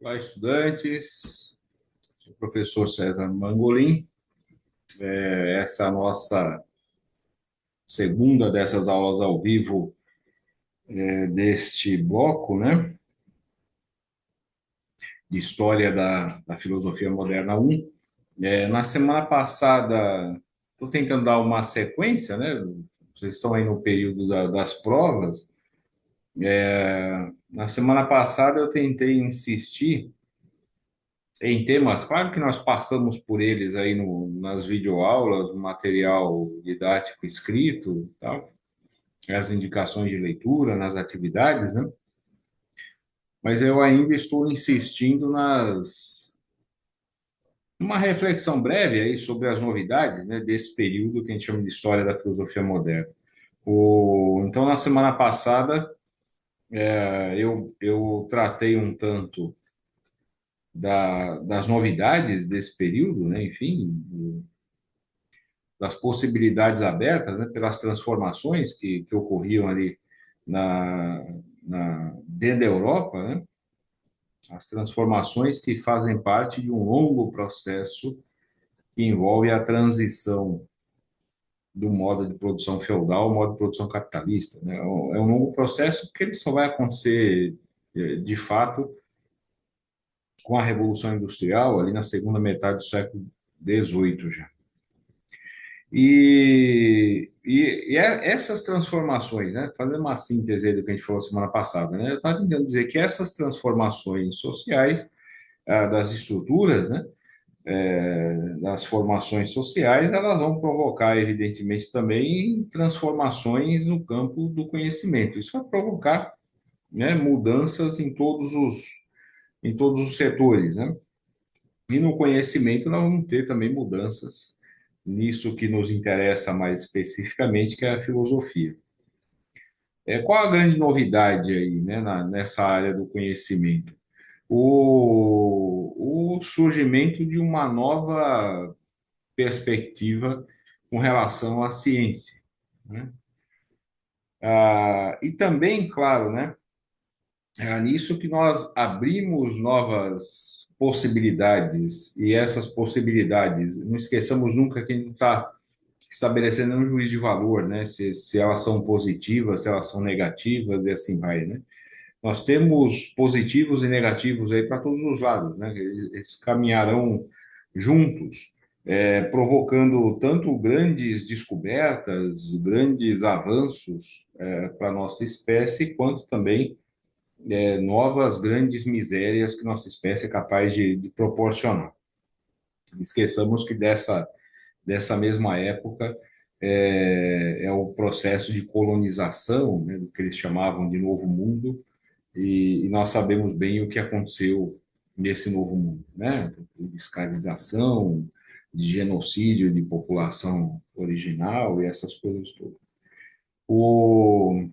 Olá, estudantes. Sou o professor César Mangolin. Essa é a nossa segunda dessas aulas ao vivo deste bloco, né? De História da Filosofia Moderna 1. Na semana passada, estou tentando dar uma sequência, né? Vocês estão aí no período das provas. Na semana passada, eu tentei insistir em temas, claro que nós passamos por eles aí nas videoaulas, no material didático escrito, tal, as indicações de leitura, nas atividades, né? Mas eu ainda estou insistindo numa reflexão breve aí sobre as novidades, né, desse período que a gente chama de História da Filosofia Moderna. Então, na semana passada, eu tratei um tanto das novidades desse período, né, enfim, das possibilidades abertas, né, pelas transformações que ocorriam ali na, dentro da Europa, né, as transformações que fazem parte de um longo processo que envolve a transição do modo de produção feudal ao modo de produção capitalista, né? É um longo processo porque ele só vai acontecer, de fato, com a Revolução Industrial, ali na segunda metade do século XVIII já. Essas transformações, né, fazendo uma síntese aí do que a gente falou semana passada, né, eu estava tentando dizer que essas transformações sociais, das estruturas, né, das formações sociais, elas vão provocar, evidentemente, também transformações no campo do conhecimento. Isso vai provocar, né, mudanças em todos os setores, né? E no conhecimento nós vamos ter também mudanças nisso que nos interessa mais especificamente, que é a filosofia. Qual a grande novidade aí, né, nessa área do conhecimento? O surgimento de uma nova perspectiva com relação à ciência, né? E também, claro, né, é nisso que nós abrimos novas possibilidades, e essas possibilidades, não esqueçamos nunca que a gente não está estabelecendo um juízo de valor, né? Se elas são positivas, se elas são negativas, e assim vai, né? Nós temos positivos e negativos aí para todos os lados, né? Eles caminharão juntos, provocando tanto grandes descobertas, grandes avanços para a nossa espécie, quanto também novas grandes misérias que nossa espécie é capaz de proporcionar. Esqueçamos que dessa mesma época é o processo de colonização, né, do que eles chamavam de Novo Mundo, e nós sabemos bem o que aconteceu nesse Novo Mundo, né? De escravização, de genocídio de população original e essas coisas todas. O,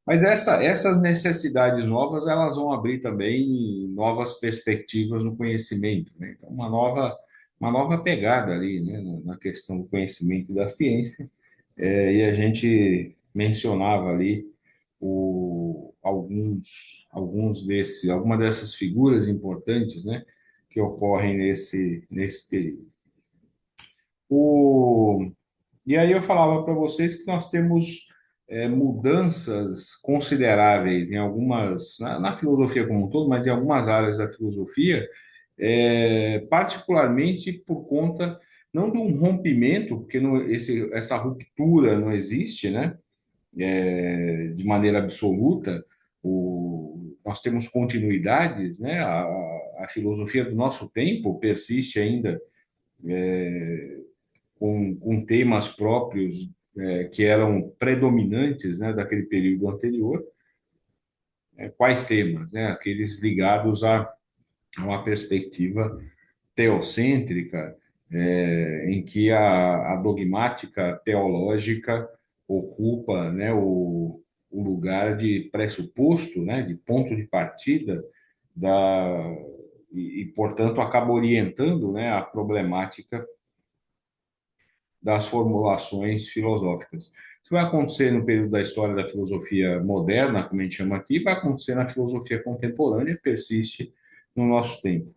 mas essas necessidades novas, elas vão abrir também novas perspectivas no conhecimento, né? Então, uma nova pegada ali, né, na questão do conhecimento e da ciência. E a gente mencionava ali algumas dessas figuras importantes, né, que ocorrem nesse período. O, e aí eu falava para vocês que nós temos mudanças consideráveis em na filosofia como um todo, mas em algumas áreas da filosofia, particularmente por conta não de um rompimento, porque essa ruptura não existe, né? De maneira absoluta. Nós temos continuidades, né? A filosofia do nosso tempo persiste ainda com temas próprios que eram predominantes, né, daquele período anterior. Quais temas? Né? Aqueles ligados a uma perspectiva teocêntrica, em que a dogmática teológica ocupa, né, o lugar de pressuposto, né, de ponto de partida portanto, acaba orientando, né, a problemática das formulações filosóficas. que vai acontecer no período da história da filosofia moderna, como a gente chama aqui, vai acontecer na filosofia contemporânea, persiste no nosso tempo.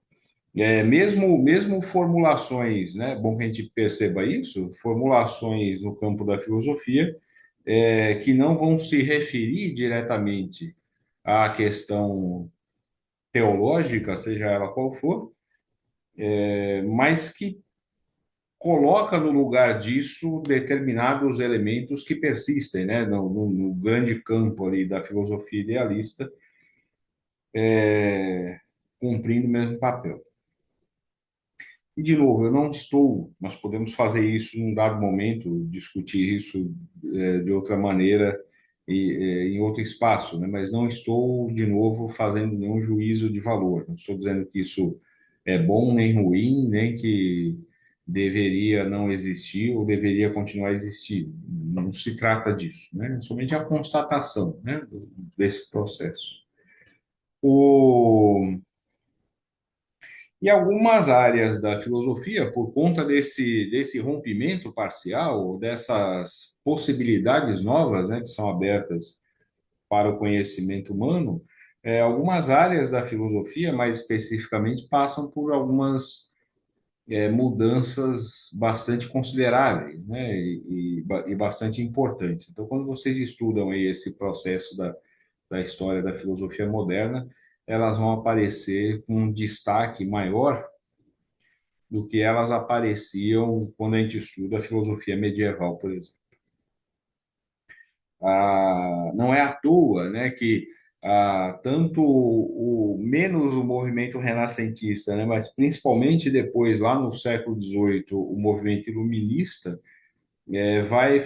Mesmo formulações, né? Bom que a gente perceba isso, formulações no campo da filosofia que não vão se referir diretamente à questão teológica, seja ela qual for, mas que coloca no lugar disso determinados elementos que persistem, né? No grande campo ali da filosofia idealista, cumprindo o mesmo papel. E, de novo, eu não estou, nós podemos fazer isso num dado momento, discutir isso de outra maneira e em outro espaço, né? Mas não estou, de novo, fazendo nenhum juízo de valor. Não estou dizendo que isso é bom nem ruim, nem que deveria não existir ou deveria continuar a existir. Não se trata disso, né? É somente a constatação, né, desse processo. O E algumas áreas da filosofia, por conta desse rompimento parcial, dessas possibilidades novas, né, que são abertas para o conhecimento humano, algumas áreas da filosofia, mais especificamente, passam por algumas mudanças bastante consideráveis, né, e bastante importantes. Então, quando vocês estudam aí esse processo da história da filosofia moderna, elas vão aparecer com um destaque maior do que elas apareciam quando a gente estuda a filosofia medieval, por exemplo. Não é à toa, né, que tanto menos o movimento renascentista, né, mas principalmente depois, lá no século XVIII, o movimento iluminista vai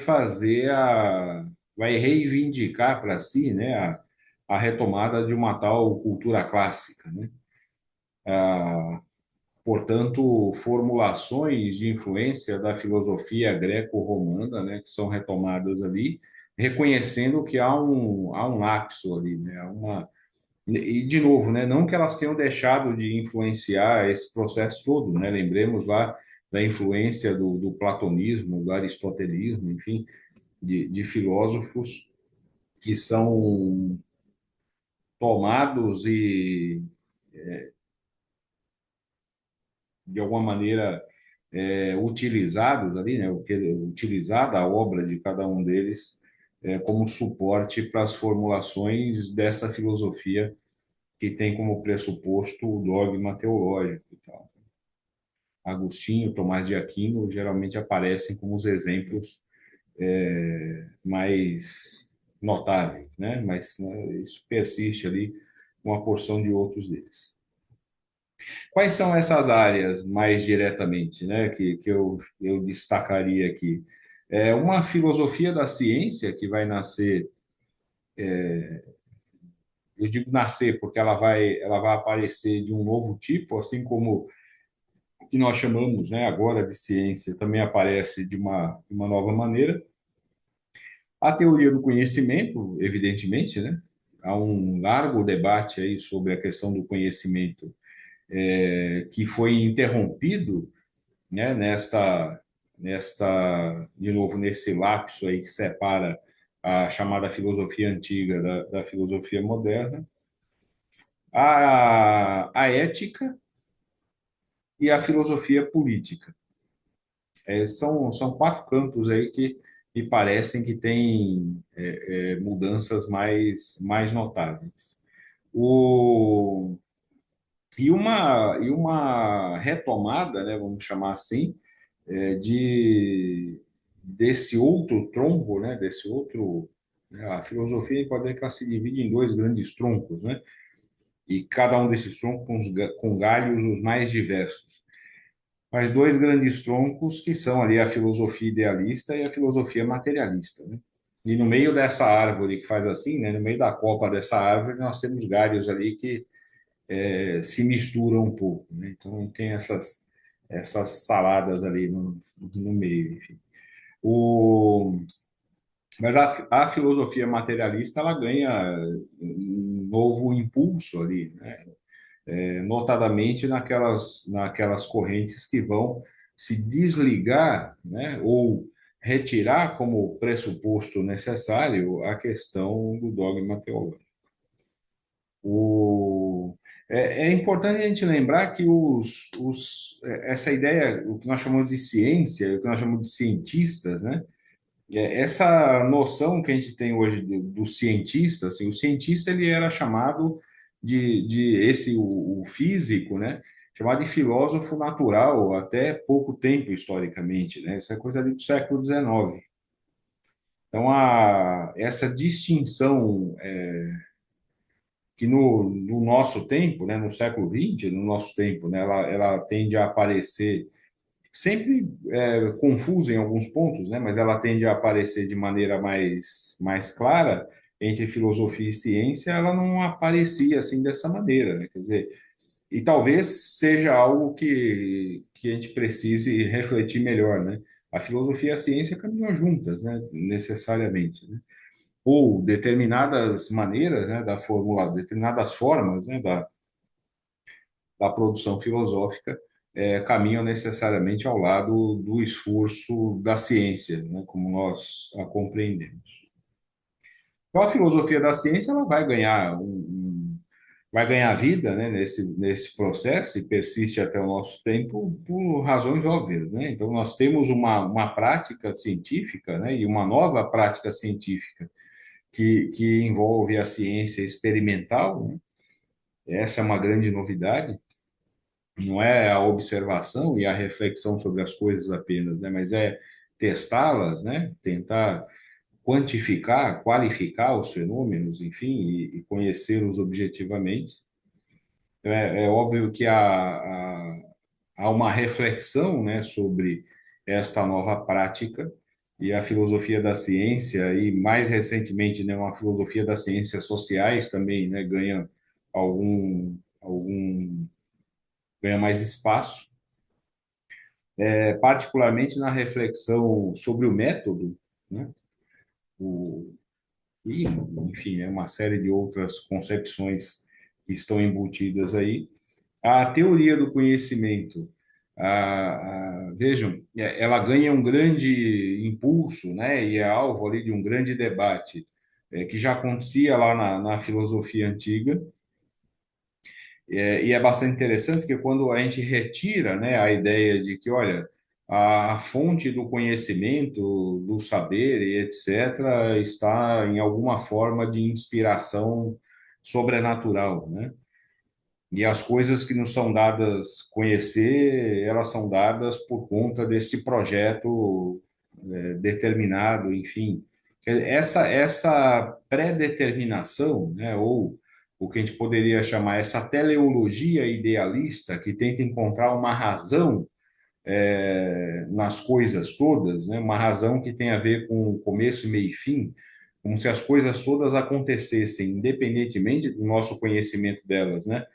vai reivindicar para si, né, a retomada de uma tal cultura clássica, né? Portanto, formulações de influência da filosofia greco-romana, né, que são retomadas ali, reconhecendo que há um lapso ali, né, e, de novo, né, não que elas tenham deixado de influenciar esse processo todo, né, lembremos lá da influência do platonismo, do aristotelismo, enfim, de filósofos que são tomados e, de alguma maneira, utilizados ali, né, utilizada a obra de cada um deles como suporte para as formulações dessa filosofia que tem como pressuposto o dogma teológico e tal. Agostinho, Tomás de Aquino geralmente aparecem como os exemplos mais notáveis, né? Mas né, isso persiste ali uma porção de outros deles. Quais são essas áreas mais diretamente, né, que eu destacaria aqui? Uma filosofia da ciência que vai nascer, eu digo nascer porque ela vai aparecer de um novo tipo, assim como o que nós chamamos, né, agora de ciência também aparece de uma nova maneira. A teoria do conhecimento, evidentemente, né? Há um largo debate aí sobre a questão do conhecimento que foi interrompido, né, de novo, nesse lapso aí que separa a chamada filosofia antiga da filosofia moderna, a ética e a filosofia política. São quatro campos aí que me parecem que têm mudanças mais notáveis. O, e uma retomada, né, vamos chamar assim, desse outro tronco, né, desse outro. Né, a filosofia pode dizer que ela se divide em dois grandes troncos, né, e cada um desses troncos com galhos os mais diversos. Mas dois grandes troncos que são ali a filosofia idealista e a filosofia materialista, né? E no meio dessa árvore que faz assim, né, no meio da copa dessa árvore, nós temos galhos ali que se misturam um pouco, né? Então tem essas saladas ali no meio, enfim. O, mas a filosofia materialista ela ganha um novo impulso ali, né? Notadamente naquelas correntes que vão se desligar, né? Ou retirar como pressuposto necessário a questão do dogma teológico. O, é importante a gente lembrar que essa ideia, o que nós chamamos de ciência, o que nós chamamos de cientistas, né? Essa noção que a gente tem hoje do cientista, assim, o cientista ele era chamado o físico, né? Chamado de filósofo natural até pouco tempo historicamente, né? Isso é coisa ali do século XIX. Então, essa distinção que no nosso tempo, né, no século XX, no nosso tempo, né, ela tende a aparecer sempre confusa em alguns pontos, né, mas ela tende a aparecer de maneira mais clara entre filosofia e ciência, ela não aparecia assim dessa maneira, né? Quer dizer, e talvez seja algo que a gente precise refletir melhor, né? A filosofia e a ciência caminham juntas, né, necessariamente, né? Ou determinadas maneiras, né, determinadas formas, né, da produção filosófica caminham necessariamente ao lado do esforço da ciência, né, como nós a compreendemos. Então, a filosofia da ciência ela vai ganhar vida, né, nesse processo e persiste até o nosso tempo por razões óbvias, né? Então, nós temos uma prática científica, né, e uma nova prática científica que envolve a ciência experimental, né? Essa é uma grande novidade. Não é a observação e a reflexão sobre as coisas apenas, né? Mas é testá-las, né? Tentar quantificar, qualificar os fenômenos, enfim, e conhecê-los objetivamente. Então, é óbvio que há uma reflexão, né, sobre esta nova prática e a filosofia da ciência e mais recentemente, né, uma filosofia das ciências sociais também, né, algum ganha mais espaço, particularmente na reflexão sobre o método, né, o, e enfim, é uma série de outras concepções que estão embutidas aí. A teoria do conhecimento, vejam, ela ganha um grande impulso, né, e é alvo ali de um grande debate que já acontecia lá na filosofia antiga, e é bastante interessante porque quando a gente retira, né, a ideia de que, olha, a fonte do conhecimento, do saber e etc., está em alguma forma de inspiração sobrenatural, né? E as coisas que nos são dadas conhecer, elas são dadas por conta desse projeto determinado, enfim. Essa pré-determinação, né, ou o que a gente poderia chamar essa teleologia idealista, que tenta encontrar uma razão nas coisas todas, né, uma razão que tem a ver com começo, meio e fim, como se as coisas todas acontecessem independentemente do nosso conhecimento delas, né?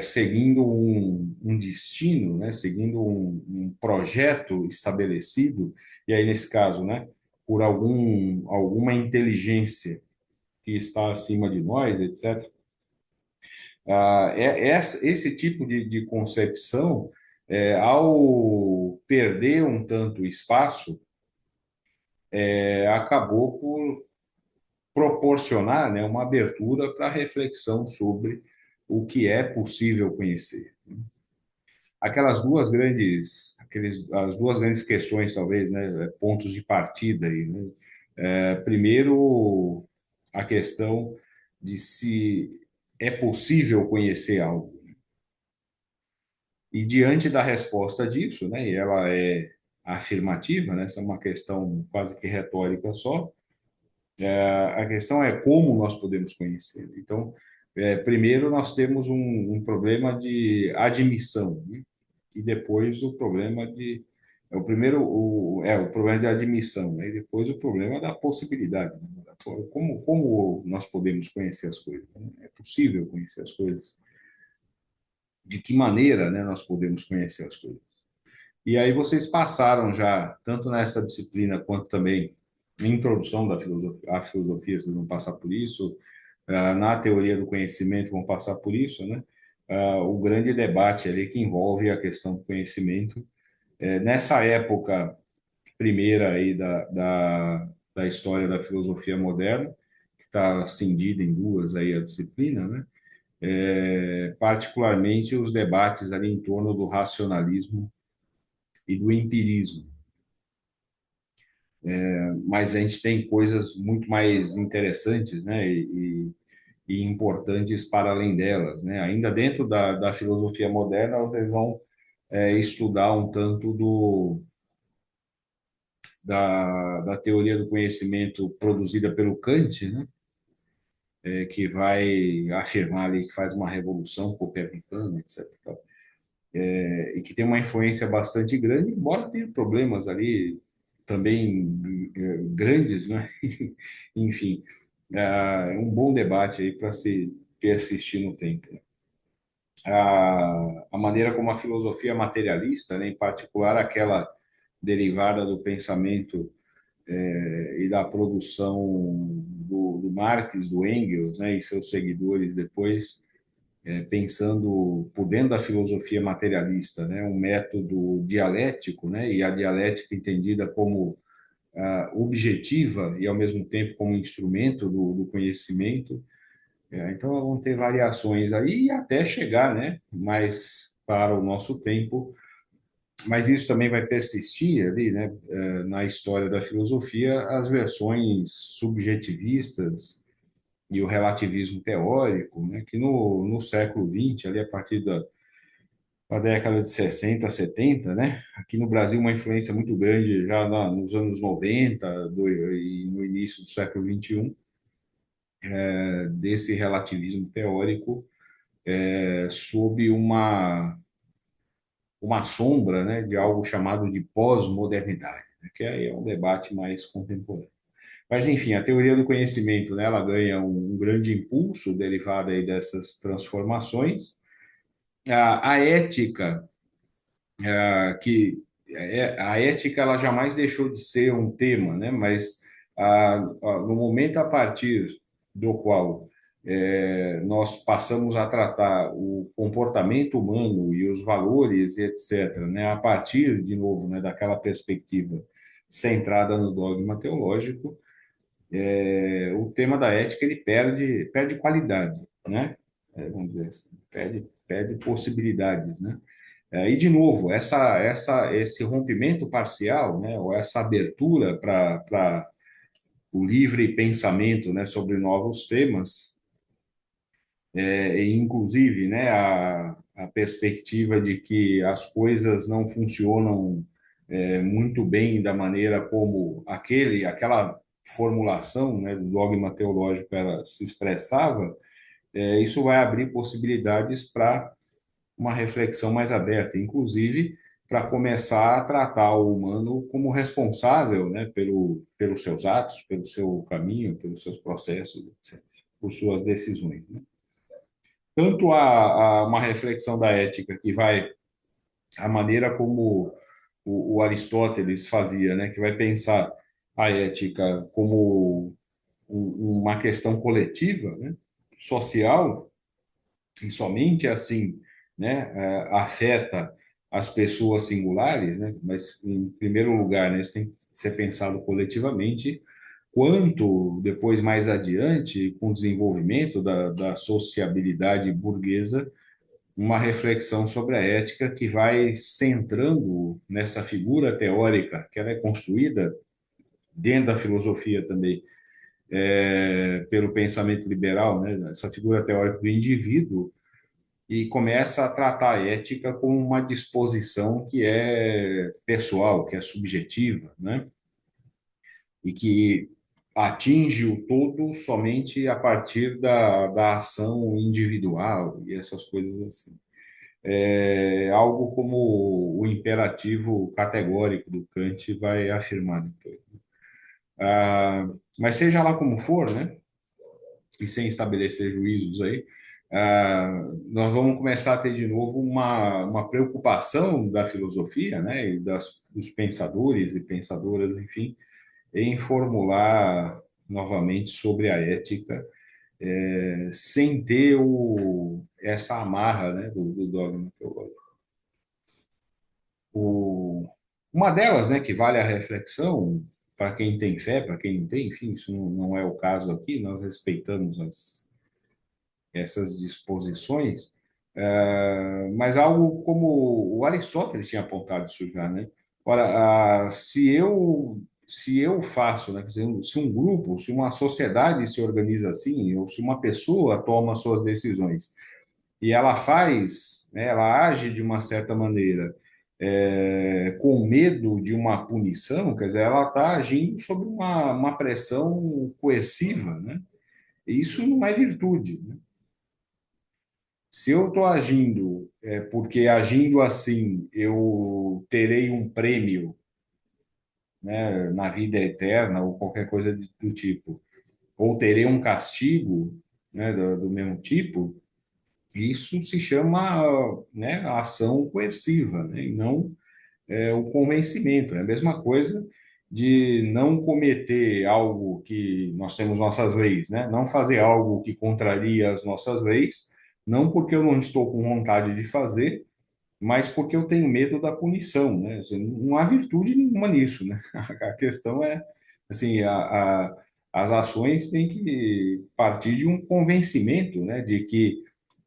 Seguindo um destino, né, seguindo um projeto estabelecido, e aí, nesse caso, né, por alguma inteligência que está acima de nós, etc. Esse tipo de concepção, ao perder um tanto espaço, acabou por proporcionar, né, uma abertura para reflexão sobre o que é possível conhecer. As duas grandes questões, talvez, né, pontos de partida aí, né? Primeiro, a questão de se é possível conhecer algo. E diante da resposta disso, né, e ela é afirmativa, né, essa é uma questão quase que retórica só, a questão é como nós podemos conhecer. Então, primeiro nós temos um problema de admissão, né? E depois o problema de o primeiro o problema de admissão, né? E depois o problema da possibilidade, né? Como nós podemos conhecer as coisas, né? É possível conhecer as coisas? De que maneira, né, nós podemos conhecer as coisas? E aí vocês passaram já tanto nessa disciplina quanto também em introdução da filosofia, à filosofia, vocês vão passar por isso, na teoria do conhecimento vão passar por isso, né? O grande debate ali que envolve a questão do conhecimento. Nessa época, primeira aí da história da filosofia moderna, que está cindida em duas aí a disciplina, né? Particularmente os debates ali em torno do racionalismo e do empirismo. Mas a gente tem coisas muito mais interessantes, né? E importantes para além delas, né? Ainda dentro da filosofia moderna, vocês vão estudar um tanto da teoria do conhecimento produzida pelo Kant, né? Que vai afirmar ali que faz uma revolução copernicana, etc. E que tem uma influência bastante grande, embora tenha problemas ali também grandes, né? Enfim, é um bom debate aí para se persistir no tempo. A maneira como a filosofia materialista, né, em particular aquela derivada do pensamento e da produção do Marx, do Engels, né, e seus seguidores depois, pensando por dentro da filosofia materialista, né, um método dialético, né, e a dialética entendida como objetiva e ao mesmo tempo como instrumento do conhecimento. Então vão ter variações aí até chegar, né, mais para o nosso tempo, mas isso também vai persistir ali, né, na história da filosofia, as versões subjetivistas e o relativismo teórico, né, que no século XX, ali a partir da década de 60, 70, né, aqui no Brasil uma influência muito grande já nos anos 90 e no início do século XXI, desse relativismo teórico sob uma sombra, né, de algo chamado de pós-modernidade, né, que aí é um debate mais contemporâneo. Mas, enfim, a teoria do conhecimento, né, ela ganha um grande impulso derivado aí dessas transformações. A ética, a ética ela jamais deixou de ser um tema, né, mas no momento a partir do qual nós passamos a tratar o comportamento humano e os valores, etc., né, a partir, de novo, né, daquela perspectiva centrada no dogma teológico, o tema da ética ele perde qualidade, né? Vamos dizer assim, perde possibilidades, né? E de novo, esse rompimento parcial, né, ou essa abertura para o livre pensamento, né, sobre novos temas, e inclusive, né, a perspectiva de que as coisas não funcionam muito bem da maneira como aquela formulação, né, do dogma teológico ela se expressava, isso vai abrir possibilidades para uma reflexão mais aberta, inclusive para começar a tratar o humano como responsável, né, pelos seus atos, pelo seu caminho, pelos seus processos, etc., por suas decisões, né? Tanto a uma reflexão da ética que vai a maneira como o Aristóteles fazia, né, que vai pensar a ética como uma questão coletiva, né, social, e somente assim, né, afeta as pessoas singulares, né, mas em primeiro lugar, né, isso tem que ser pensado coletivamente, quanto depois mais adiante, com o desenvolvimento da sociabilidade burguesa, uma reflexão sobre a ética que vai centrando nessa figura teórica que ela é construída dentro da filosofia também, pelo pensamento liberal, né, essa figura teórica do indivíduo, e começa a tratar a ética como uma disposição que é pessoal, que é subjetiva, né, e que atinge o todo somente a partir da ação individual e essas coisas assim. Algo como o imperativo categórico do Kant vai afirmar depois. Mas seja lá como for, né, e sem estabelecer juízos aí, nós vamos começar a ter de novo uma preocupação da filosofia, né, e dos pensadores e pensadoras, enfim, em formular novamente sobre a ética, sem ter essa amarra, né, do dogma teológico. O, Uma delas, né, que vale a reflexão para quem tem fé, para quem não tem, enfim, isso não é o caso aqui, nós respeitamos essas disposições, mas algo como o Aristóteles tinha apontado isso já, né? Ora, se eu faço, né, quer dizer, se um grupo, se uma sociedade se organiza assim, ou se uma pessoa toma suas decisões e ela faz, né, ela age de uma certa maneira, com medo de uma punição, quer dizer, ela está agindo sob uma pressão coerciva, né? E isso não é virtude, né? Se eu estou agindo, porque agindo assim eu terei um prêmio, né, na vida eterna ou qualquer coisa do tipo, ou terei um castigo, né, do mesmo tipo, isso se chama, né, ação coerciva, né, e não o convencimento. É a mesma coisa de não cometer algo que nós temos nossas leis, né? Não fazer algo que contraria as nossas leis, não porque eu não estou com vontade de fazer, mas porque eu tenho medo da punição, né? Assim, não há virtude nenhuma nisso, né? A questão é, assim, as ações têm que partir de um convencimento, né? De que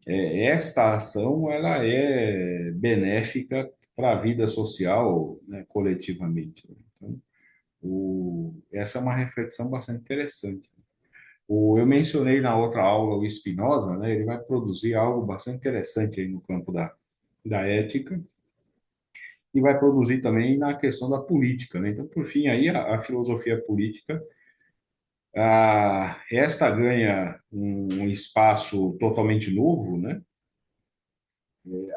esta ação ela é benéfica para a vida social, né, coletivamente. Então, essa é uma reflexão bastante interessante. Eu mencionei na outra aula o Spinoza, né, ele vai produzir algo bastante interessante aí no campo da ética e vai produzir também na questão da política, né? Então, por fim, aí a filosofia política, esta ganha um espaço totalmente novo, né?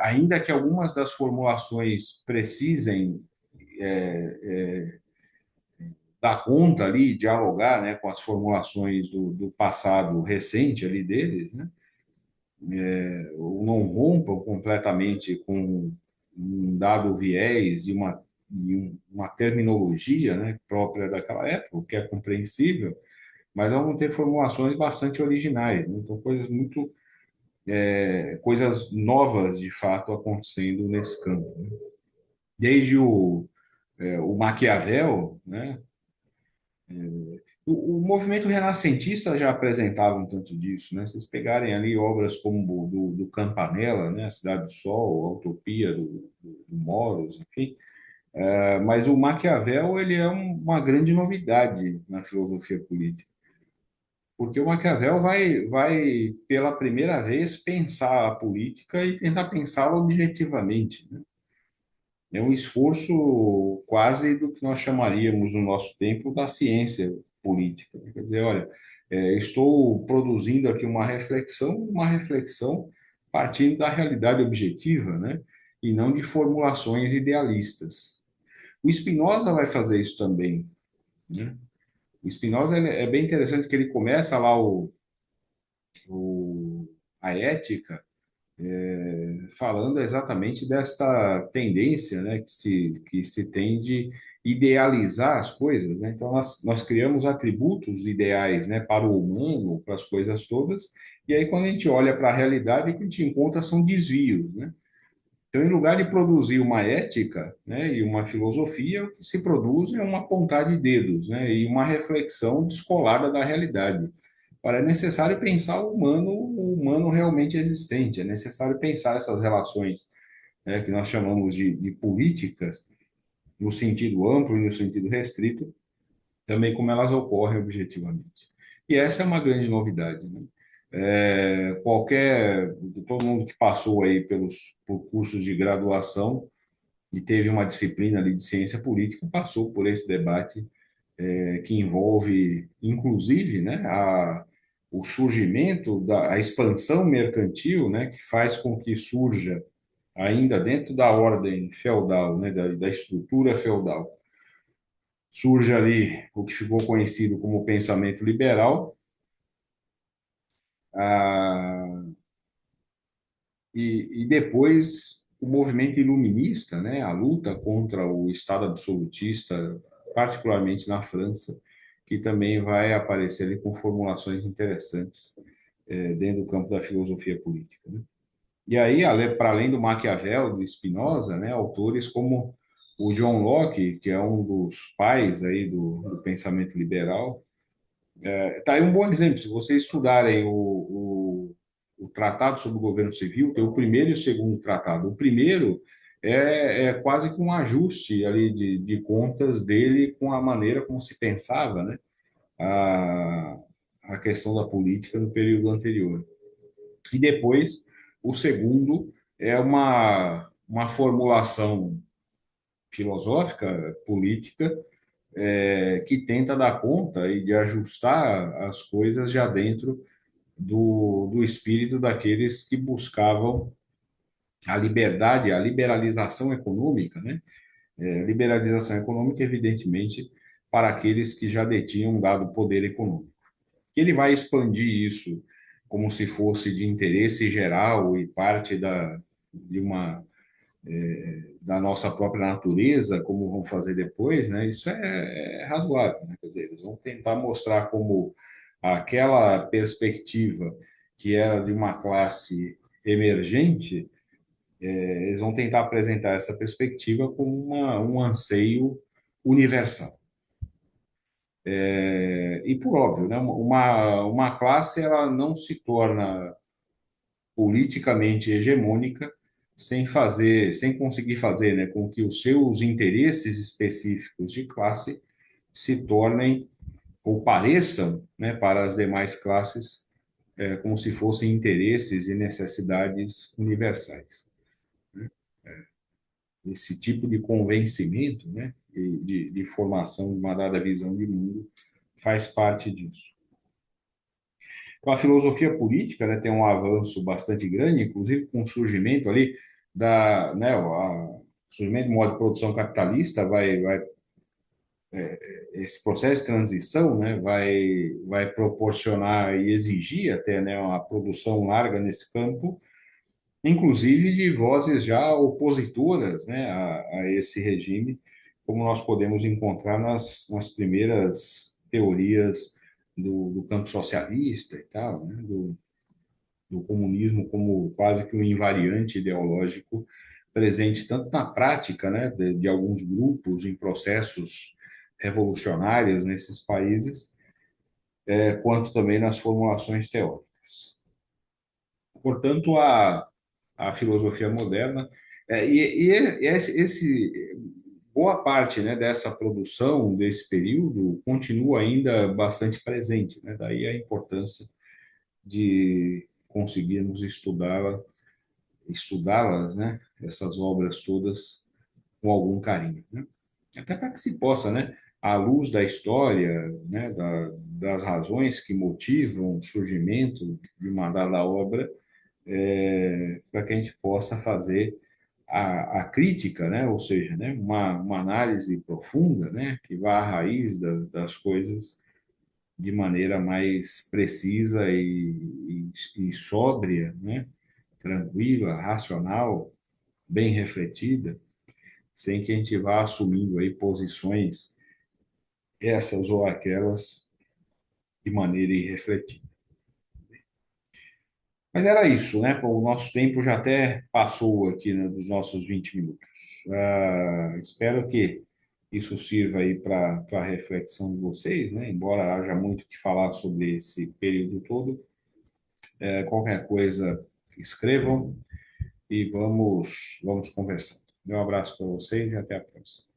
Ainda que algumas das formulações precisem dar conta ali, dialogar, né, com as formulações do passado recente ali deles, né, ou não rompam completamente com um dado viés e uma terminologia, né, própria daquela época, o que é compreensível, mas vão ter formulações bastante originais, né? Então coisas novas de fato acontecendo nesse campo, né? Desde o Maquiavel, né? O movimento renascentista já apresentava um tanto disso, né? Vocês pegarem ali obras como do Campanella, né? A Cidade do Sol, a Utopia do Moros, enfim. Mas o Maquiavel, ele é uma grande novidade na filosofia política, porque o Maquiavel vai pela primeira vez pensar a política e tentar pensá-la objetivamente, né? É um esforço quase do que nós chamaríamos no nosso tempo da ciência política. Quer dizer, olha, estou produzindo aqui uma reflexão partindo da realidade objetiva, né? E não de formulações idealistas. O Spinoza vai fazer isso também, né? O Spinoza é bem interessante que ele começa lá a ética falando exatamente desta tendência, né, que se tem de idealizar as coisas, né? Então, nós criamos atributos ideais, né, para o humano, para as coisas todas, e aí, quando a gente olha para a realidade, o que a gente encontra são desvios, né? Então, em lugar de produzir uma ética, né, e uma filosofia, o que se produz é uma apontar de dedos, né, e uma reflexão descolada da realidade. Ora, é necessário pensar o humano realmente existente, é necessário pensar essas relações, né, que nós chamamos de políticas, no sentido amplo e no sentido restrito, também como elas ocorrem objetivamente. E essa é uma grande novidade, né? Todo mundo que passou aí por cursos de graduação e teve uma disciplina ali de ciência política passou por esse debate que envolve, inclusive, né, o surgimento a expansão mercantil, né, que faz com que surja ainda dentro da ordem feudal, né, da estrutura feudal, surge ali o que ficou conhecido como pensamento liberal, ah, e depois o movimento iluminista, né, a luta contra o Estado absolutista, particularmente na França, que também vai aparecer ali com formulações interessantes dentro do campo da filosofia política, né? E aí, para além do Maquiavel, do Spinoza, né, autores como o John Locke, que é um dos pais aí do pensamento liberal, tá aí um bom exemplo. Se vocês estudarem o Tratado sobre o Governo Civil, tem o primeiro e o segundo tratado. O primeiro é quase que um ajuste ali de contas dele com a maneira como se pensava, né? A, a questão da política no período anterior. E depois, o segundo é uma formulação filosófica, política, que tenta dar conta e de ajustar as coisas já dentro do espírito daqueles que buscavam a liberdade, a liberalização econômica, né? Liberalização econômica, evidentemente, para aqueles que já detinham um dado poder econômico. Ele vai expandir isso como se fosse de interesse geral e parte de uma da nossa própria natureza, como vão fazer depois, né? Isso é razoável, né? Quer dizer, eles vão tentar mostrar como aquela perspectiva que era de uma classe emergente, eles vão tentar apresentar essa perspectiva como um anseio universal. E por óbvio, né? Uma classe ela não se torna politicamente hegemônica sem conseguir fazer, né, com que os seus interesses específicos de classe se tornem ou pareçam, né, para as demais classes, como se fossem interesses e necessidades universais. Esse tipo de convencimento, né, de formação de uma dada visão de mundo faz parte disso. Então, a filosofia política, né, tem um avanço bastante grande, inclusive com o surgimento ali né, o surgimento do modo de produção capitalista esse processo de transição, né, vai proporcionar e exigir até, né, uma produção larga nesse campo, inclusive de vozes já opositoras, né, a esse regime, como nós podemos encontrar nas primeiras teorias do campo socialista e tal, né, do comunismo como quase que um invariante ideológico presente tanto na prática, né, de alguns grupos em processos revolucionários nesses países, quanto também nas formulações teóricas. Portanto, a filosofia moderna e boa parte, né, dessa produção desse período continua ainda bastante presente, né? Daí a importância de conseguirmos estudá-las, né? Essas obras todas com algum carinho, né? Até para que se possa, né? À luz da história, né? Das razões que motivam o surgimento de uma dada obra, para que a gente possa fazer a crítica, né? Ou seja, né? Uma análise profunda, né? Que vá à raiz das coisas de maneira mais precisa e sóbria, né? Tranquila, racional, bem refletida, sem que a gente vá assumindo aí posições essas ou aquelas de maneira irrefletida. Mas era isso, né? O nosso tempo já até passou aqui, né, dos nossos 20 minutos. Espero que isso sirva aí para a reflexão de vocês, né? Embora haja muito que falar sobre esse período todo, qualquer coisa escrevam e vamos conversando. Um abraço para vocês e até a próxima.